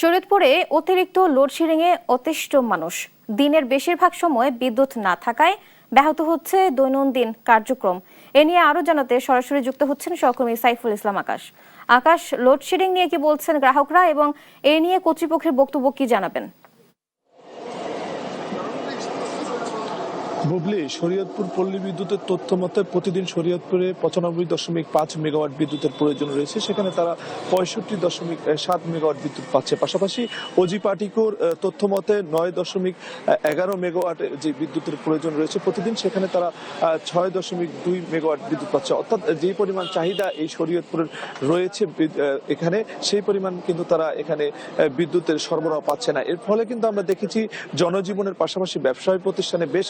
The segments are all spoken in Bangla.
শরীয়তপুরে অতিরিক্ত লোডশেডিংয়ে অতিষ্ঠ মানুষ। দিনের বেশিরভাগ সময় বিদ্যুৎ না থাকায় ব্যাহত হচ্ছে দৈনন্দিন কার্যক্রম। এ নিয়ে আরো জানাতে সরাসরি যুক্ত হচ্ছেন সহকর্মী সাইফুল ইসলাম আকাশ। আকাশ, লোডশেডিং নিয়ে কি বলছেন গ্রাহকরা এবং এ নিয়ে কর্তৃপক্ষের বক্তব্য কি জানাবেন? বুবলি, শরীয়তপুর পল্লী বিদ্যুতের তথ্য মতে প্রতিদিন শরীয়তপুরে 95.5 মেগাওয়াট বিদ্যুতের প্রয়োজন রয়েছে। সেখানে তারা 65.7 মেগাওয়াট বিদ্যুৎ পাচ্ছে। পাশাপাশি ওজি পার্টিকোর তথ্য মতে 9.11 মেগাওয়াট যে বিদ্যুতের প্রয়োজন রয়েছে প্রতিদিন, সেখানে তারা 6.2 মেগাওয়াট বিদ্যুৎ পাচ্ছে। অর্থাৎ যে পরিমাণ চাহিদা এই শরীয়তপুরের রয়েছে এখানে, সেই পরিমাণ কিন্তু তারা এখানে বিদ্যুতের সরবরাহ পাচ্ছে না। এর ফলে কিন্তু আমরা দেখেছি জনজীবনের পাশাপাশি ব্যবসায়ী প্রতিষ্ঠানে বেশ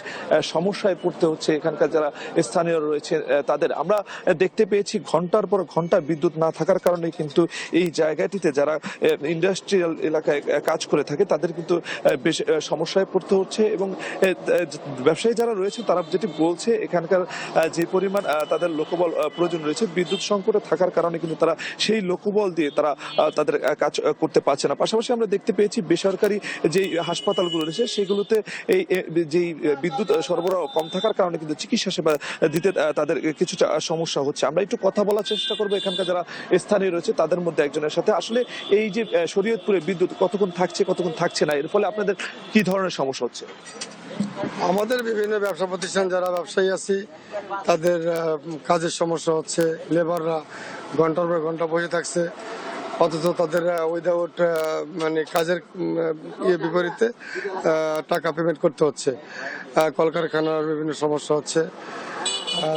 সমস্যায় পড়তে হচ্ছে এখানকার যারা স্থানীয় রয়েছে তাদের। আমরা দেখতে পেয়েছি ঘন্টার পর ঘন্টা বিদ্যুৎ না থাকার কারণে কিন্তু এই জায়গাটিতে যারা ইন্ডাস্ট্রিয়াল এলাকায় কাজ করে থাকে তাদের কিন্তু বেশ সমস্যায় পড়তে হচ্ছে। এবং ব্যবসায়ী যারা রয়েছে তারা যেটি বলছে, এখানকার যে পরিমাণ তাদের লোকবল প্রয়োজন রয়েছে বিদ্যুৎ সংকটে থাকার কারণে কিন্তু তারা সেই লোকবল দিয়ে তারা তাদের কাজ করতে পারছে না। পাশাপাশি আমরা দেখতে পেয়েছি বেসরকারি যে হাসপাতালগুলো রয়েছে সেগুলোতে এই যেই বিদ্যুৎ সরবরাহ কম থাকার কারণে কিন্তু চিকিৎসা সেবা দিতে তাদের কিছুটা সমস্যা হচ্ছে। আমরা একটু কথা বলার চেষ্টা করবো এখানকার যারা স্থানীয় রয়েছে তাদের মধ্যে একজনের সাথে। আসলে এই যে শরীয়তপুরে বিদ্যুৎ কতক্ষণ থাকছে কতক্ষণ থাকছে না, এর ফলে আপনাদের কি ধরনের সমস্যা হচ্ছে? আমাদের বিভিন্ন ব্যবসা প্রতিষ্ঠান যারা ব্যবসায়ী আছি তাদের কাজের সমস্যা হচ্ছে। লেবাররা ঘন্টার পর ঘন্টা বসে থাকছে, অথচ তাদের উইদাউট মানে কাজের বিপরীতে টাকা পেমেন্ট করতে হচ্ছে। কলকারখানার বিভিন্ন সমস্যা হচ্ছে,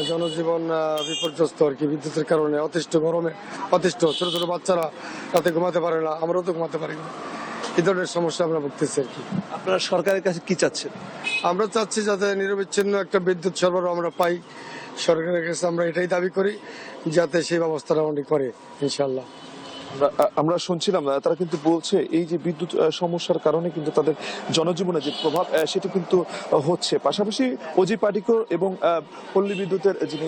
জনজীবন বিপর্যস্ত আর কি বিদ্যুতের কারণে। অতিষ্ঠ গরমে অতিষ্ঠ, ছোট ছোট বাচ্চারা রাতে ঘুমাতে পারে না, আমরাও তো ঘুমাতে পারি না। এই ধরনের সমস্যা আমরা ভুগতেছি আর কি। আপনারা সরকারের কাছে কি চাচ্ছেন? আমরা চাচ্ছি যাতে নিরবিচ্ছিন্ন একটা বিদ্যুৎ সরবরাহ আমরা পাই। সরকারের কাছে আমরা এটাই দাবি করি যাতে সেই ব্যবস্থাটা উনি করে ইনশাল্লাহ। আমরা শুনছিলাম তারা কিন্তু বলছে এই যে বিদ্যুৎ সমস্যার কারণে কিন্তু তাদের জনজীবনে যে প্রভাব সেটি কিন্তু হচ্ছে। পাশাপাশি ওজি পার্টিকোর এবং পল্লী বিদ্যুতের যিনি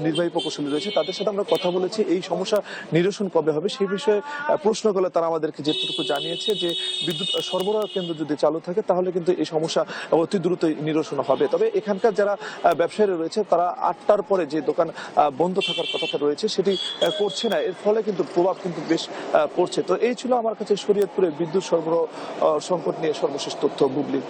নির্বাহী প্রকৌশলী রয়েছে তাদের সাথে আমরা কথা বলেছি এই সমস্যা নিরসন কবে হবে সেই বিষয়ে প্রশ্ন করলে তারা আমাদেরকে যেটুকু জানিয়েছে যে বিদ্যুৎ সরবরাহ কেন্দ্র যদি চালু থাকে তাহলে কিন্তু এই সমস্যা অতি দ্রুতই নিরসন হবে। তবে এখানকার যারা ব্যবসায়ীরা রয়েছে তারা 8টার পরে যে দোকান বন্ধ থাকার কথাটা রয়েছে সেটি করছে না। এর ফলে কিন্তু প্রভাব কিন্তু বেশ পড়ছে। তো এই ছিল আমার কাছে শরীয়তপুরে বিদ্যুৎ সরবরাহ সংকট নিয়ে সর্বশেষ তথ্য। বুবলি।